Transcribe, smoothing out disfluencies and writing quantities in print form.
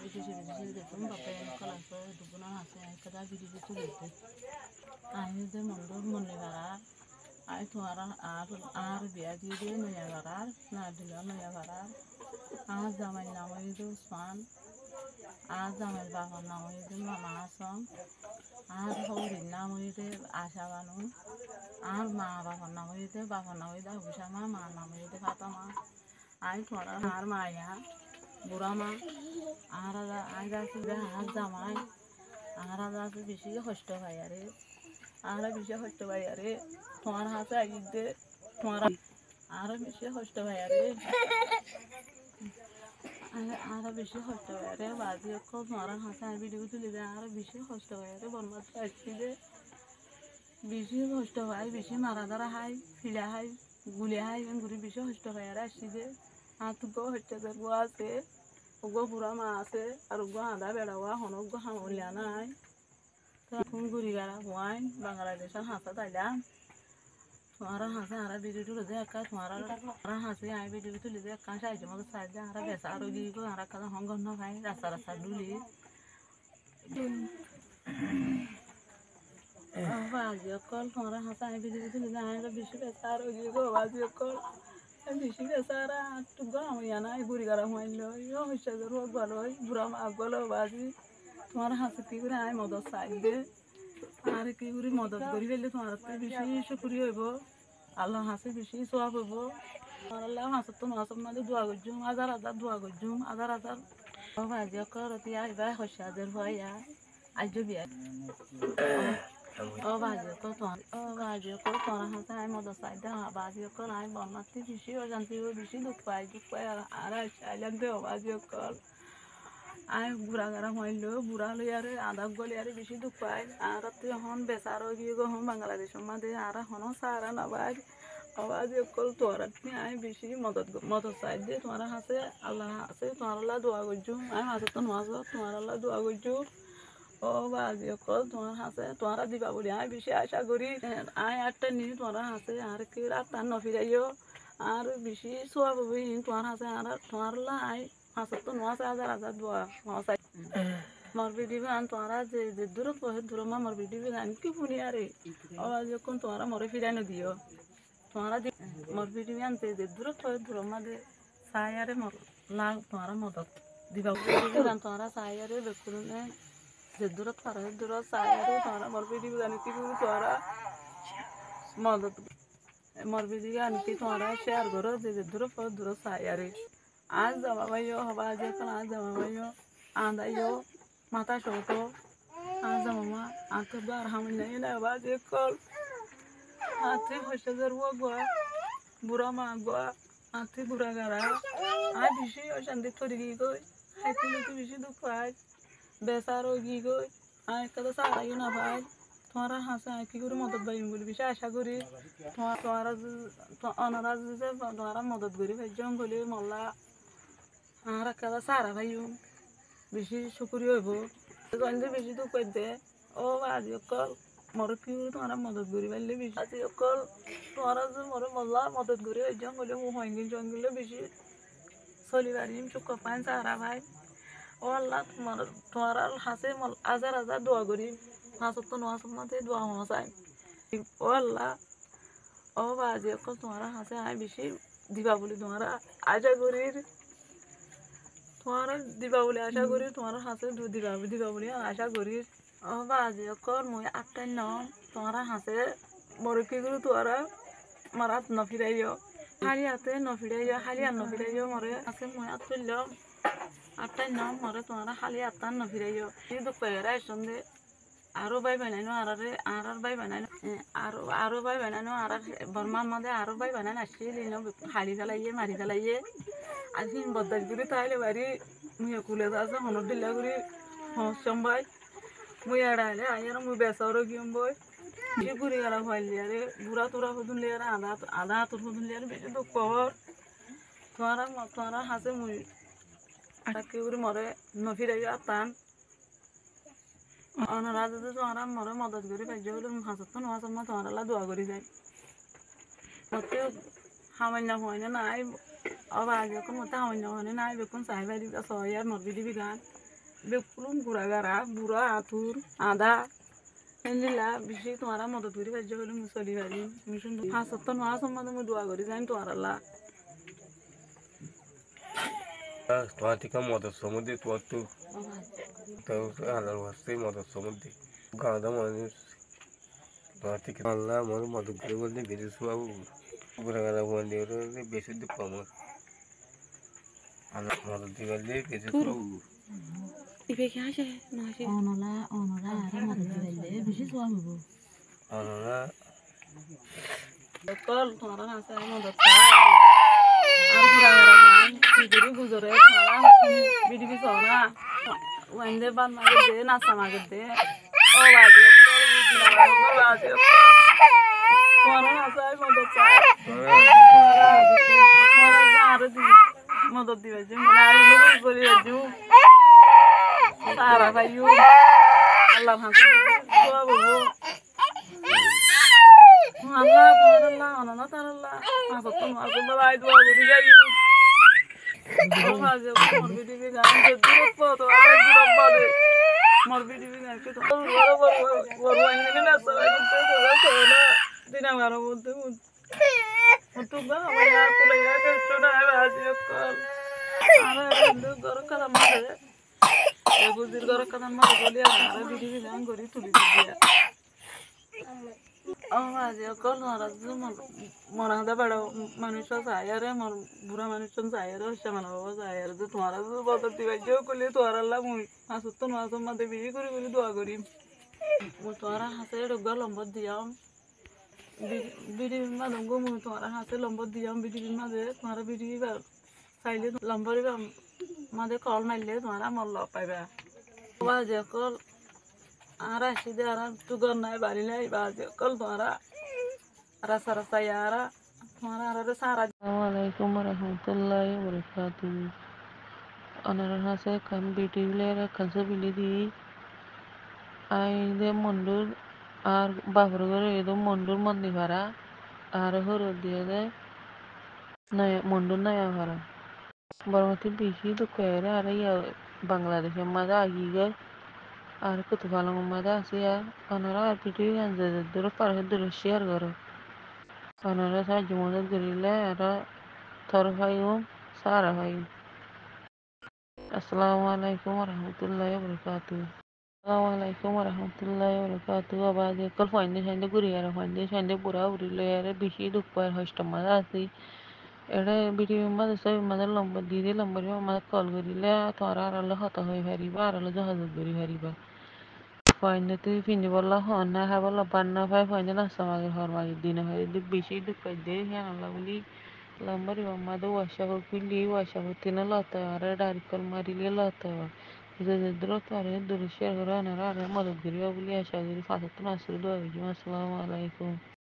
bizi dedim bakayım kalansa dubuna hase kadar bizi tulite aynı de monne varar ay tuara ar biya diye no ya varar na dilo no ya varar az zaman namoydu Osman az zaman bakon namoydu mama Hasan আর হৌরি নাম হইতে আশা বানু আর মা বাবার নাম হইতে বাবার নাম হইতে হুসামা মা নাম হইতে ফাতামা আই থরা আর মায়া বুড়া মা আর আজ আছে আর জামাই আর আছে বেশি কষ্ট হয় আরে আর বেশি কষ্ট হয় আরে তোমার হাতে আইতে তোমার আর বেশি কষ্ট হয় আরে আর বেশি কষ্ট হয় আরে বাজি তোমার হাতে আর ভিডিও তুলে দেয় আর বেশি কষ্ট হয় আরে বনবাদ আসছি যে বেশি কষ্ট হয় বেশি মারা ধরা হয় ফিলা হয় গুলে হয় ঘুরে বেশি কষ্ট হয় আর আসছি যে আর তো হচ্ছে গো আছে ওগো বুড়া মা আছে আর ওগো আদা বেড়াওয়া হনগো হামলিয়া নাই তো এখন ঘুরি বেড়া হওয়াই বাংলাদেশের হাসা তাইলাম তোমার হাসে আর ভিডিও তুলে দেয় একা তোমার হাসে আই ভিডিও তুলে দেয় একা সাহায্য মতো সাহায্য আর বেসা আরো গিয়ে গো আর কাদা হঙ্গন খাই রাস্তা রাস্তা ডুলি বাজি অকল তোমার হাসে আই ভিডিও তুলে দেয় আর বেশি বেসা আরো গিয়ে গো বাজি অকল বেশি বেসা আর একটু গরম হইয়া নাই বুড়ি গরম হইল হচ্ছে রোগ ভালো হয় বুড়া মা গলো বাজি তোমার হাসে কি করে আয় মদত চাই দে আর কি করে মদত করি ফেললে তোমার বেশি শুকুরি হইব আল্লাহ হাসে বেশি সোয়াব হইব আর আল্লাহ হাসে তো মাসব মাঝে দোয়া করছুম হাজার হাজার দোয়া করছুম হাজার হাজার ও ভাজি করতি আইবা হচ্ছে হাজার হইয়া আজ বিয়া ও ভাজি কর তোমার হাসে আয় মদত চাই দে ভাজি কর আয় বন্যার্থী বেশি অজান্তি বেশি দুঃখ পাই আর আইলাম দে ভাজি কর আয় বুড়া গারা হইল বুড়া লই আরে আধা গলি আরে বেশি দুঃখ পাই আর তুই হন বেচার গিয়ে গো হন বাংলাদেশের মাঝে আর হন সারা না ভাই আওয়াজ কল তোর আয় বেশি মদত চাই দিয়ে তোমার হাসে আল্লাহ হাসে তোমার আল্লাহ দোয়া করছু আয় হাসে তো নাচ তোমার আল্লাহ দোয়া করছু ও বাজি কল তোমার হাসে তোমার দিবা বলি আয় বেশি আশা করি আয় আটটা নিয়ে তোমার হাসে আর কি রাত ন ফিরাইও আর বেশি সোয়া বই তোমার হাসে আর তোমার আল্লাহ আয় হাসে তো নাচ হাজার হাজার দোয়া হাসাই মর ভিডিও আন তোমারা যে দূরত পহে দূর মা মর ভিডিও আন কি পুনি আরে আওয়াজ যখন তোমারা মরে ফিরাই না দিও তোমারা মর ভিডিও আনতে যে দূরত পহে দূর মা দে চাই আরে মর লাগ তোমারা মদত দিবা ভিডিও আন তোমারা চাই আরে বেকুনে যে দূরত পারে দূরত চাই আরে তোমারা মর ভিডিও আন কি পুনি তোমারা মদত মর ভিডিও আন কি তোমারা শেয়ার করো যে দূরত পহে দূরত চাই আরে আজ যাওয়া ভাইও হবা আজ এখন আজ যাওয়া ভাইও আদাইও মাথা শোটো আজ মামা আঁকে বার হামি নাই না বাজ কল আতে হসে জরব গোয়া বুড়া মা গোয়া আতে বুড়া গারা আয় বেশি অশান্তি তরি গিয়ে গই খাইতে লইতে বেশি দুঃখ পাই বেচারও গিয়ে গই আয় কাদা সারাইও না ভাই তোমার হাসে আয় কি করে মদত পাইম বলে বেশি আশা করি তোমারা অনারাজ যে তোমারা মদত করি ভাই জঙ্গলে মল্লা আর কাদা সারা ভাইও বেশি শুকুরি হইব গঞ্জে বেশি দুঃখ পাইতে ও আজি অকল মর কি তোমার মদত করি পারলে বেশি আজি অকল তোমারা যে মরে মল্লা মদত করি জঙ্গলে হইঙ্গিল জঙ্গলে বেশি চলি পারিম চুপ পাইন সারা ভাই ও আল্লাহ তোমার হাসে হাজার হাজার দোয়া করি হাসত তো নোয়াসের মধ্যে দোয়া হওয়া চাই ও আল্লাহ ও আজি অকল তোমার হাসে আয় বেশি দিবা বলি তোমার আশা করি তোমার দিবা বলে আশা করি তোমার হাসে দিবা বলে আশা করি ও বাজি কর মই আটটাই নাম তোমার হাসে মরে কি করি তোরা আমার হাত ন ফিরাইও খালি হাতে ন ফিরাইও খালি হাত ন ফিরাইও মরে আছে মই হাত ফেলল আটটাই নাম মরে তোমার খালি হাত ন ফিরাইও এই দুঃখ পাইরা সন্ধে আরো বাই বানাইনো আর বাই বানাইনো আরো বাই বানাইনো আর বর্মার মধ্যে আরো বাই বানানো আসছিল হাড়ি ফেলাইয়ে মারি ফেলাইয়ে আজ বদাস করি তাইলে বাড়ি মুই কুলে আছে হনর দিল্লা করি সম্ভাই মুই এড়াইলে আইয়ার মুই বেসারও গিয়ম বই বেশি ঘুরে গেলা হইলি আরে বুড়া তোরা হদুন লিয়ার আধা হাতর হদুন লিয়ার বেশি দুঃখ কর তোমারা হাসে মুই আটাকে করে মরে নফিরাই আতান অনারাজ তোমারা মরে মদত করি পাইছে বলে হাসত তো নোয়ার সময় তোমারা দোয়া করি যাই মতে সামান্য হয় না নাই আবার আগে এখন মতে সামান্য হয় নাই বেকুন চাই বাড়ি সহায় মরবি দিবি গান বেকুলুম ঘোরাগারা বুড়া আতুর আদা এনজিলা বেশি তোমার মদত করি বাজ্য হলে মুসলি পারি মিশন হাসত তো নোয়া সম্বন্ধে মই দোয়া করি যাই তোমার আল্লাহ তোমার থেকে মদত সমুদ্রে তোমার তো আল্লাহর ওয়াস্তে মদত সমুদ্রে গাঁদা মানুষ তোমার থেকে আল্লাহ আমার মদত করে বলতে বেশি সব ঘোরা ঘোরা বন্ধ করে বেশি দুঃখ আমার আল্লাহ মদত দিয়ে বললে বেশি সব ইবে কি আসে না আসে অনলা অনলা আরে মদত দিলে বেশি সোয়া হইব অনলা কল তোমার আছে মদত আর ঘোরা ঘোরা যাই বিজুরি গুজরে তোমারা বিডিবি সরা ওয়াইন্দে বান মাগে দে নাসা মাগে দে ও বাজি কল বুঝিনা বাজি তোমার আছে মদত তোমারা আর দি মদত দিবে যে মনে আই লোক বলি রাজু সারা ভাইও আল্লাহ হাসি দোয়া বলবো আল্লাহ আল্লাহ অননা তাআলা আসত মাসে বাই দোয়া করি যাই ও মাঝে মোর বিডিবি গান যে দূর পথ আর দূর বাদে মোর বিডিবি গান কে তো বড় বড় বড় আইনে না সবাই তো না দিনা মারো বলতে তো বা আমার আর কোলে গেছে শোনা আজি কল আরে বন্ধু গর কাদা মারে এ বুঝির গর কাদা মারে বলি আর বিডিবি গান করি তুলি দিয়া আজি কল রাজু মনে হতে বড় মানুষ চায়ারে মোর বুড়া মানুষ চায়ারে হচ্ছে মানে বাবা চায়ারে যে তোমার বদল দিবা যে করলে তোমার আল্লাহ মুই আসত তো মাছ মাঝে বিয়ে করি বলে দোয়া করি তোমার হাতে ডোগা লম্বর দিয়াম বিডিবির মাঝে গো মুই তোমার হাতে লম্বর দিয়াম বিডিবির মাঝে তোমার বিডিবি চাইলে লম্বর মাঝে কল মারলে তোমার মল পাইবা আজি কল আর আসি দে আর তুগর নাই বাড়ি নাই বাজে কল তোমারা রাসা রাসা ইয়ারা তোমারা আর সারা আসসালামু আলাইকুম রহমতুল্লাহি ওয়া বারাকাতুহু অনার হাসে কাম বিটিলে কাছে বিলি দি আই দে মন্ডুর আর বাবর করে এদো মন্ডুর মন্দি ভাড়া আর হর দিয়ে দে নয় মন্ডুর নয়া ভাড়া বরমতি বেশি তো কয়রা আর ইয়া বাংলাদেশের মাঝে আগিয়ে আর কত ভালো মধ্যে আছে আর ওনারা আর পৃথিবী দূর পার হয়ে দূর শেয়ার করো ওনারা সাহায্য মদত করিলে আর থর ভাইও সারা ভাই আসসালামু আলাইকুম রহমতুল্লাহি বারাকাতুহু আসসালামু আলাইকুম রহমতুল্লাহি বারাকাতুহু আবাজ কল ফাইন্দে সাইন্দে ঘুরি আর ফাইন্দে সাইন্দে পুরা উড়িলে আর বেশি দুঃখ পায় হষ্ট মাঝে আছে এটা পৃথিবীর মাঝে সব মাঝে লম্বা দিয়ে লম্বা মাঝে কল করিলে তোরা আর আল্লাহ হত হয়ে হারিবা আর আল্লাহ জাহাজ করি হারিবা ফাইনে তুই ফিনি বললা হন না হ্যাঁ বললা বান্না ভাই ফাইনে নাস্তা মাগে হর মাগে দিনে হয় বেশি দুঃখ দে হ্যাঁ আল্লাহ বলি লম্বরি মামাদে ওয়াশা করলি ওয়াশা করতে না লতা আর ডারি কল মারিলে লতা যে দ্রুত আর দূর শেয়ার করে আনারা আর মদত করিবা বলি আশা করি ফাঁসত না আসলে দোয়া আসসালামু আলাইকুম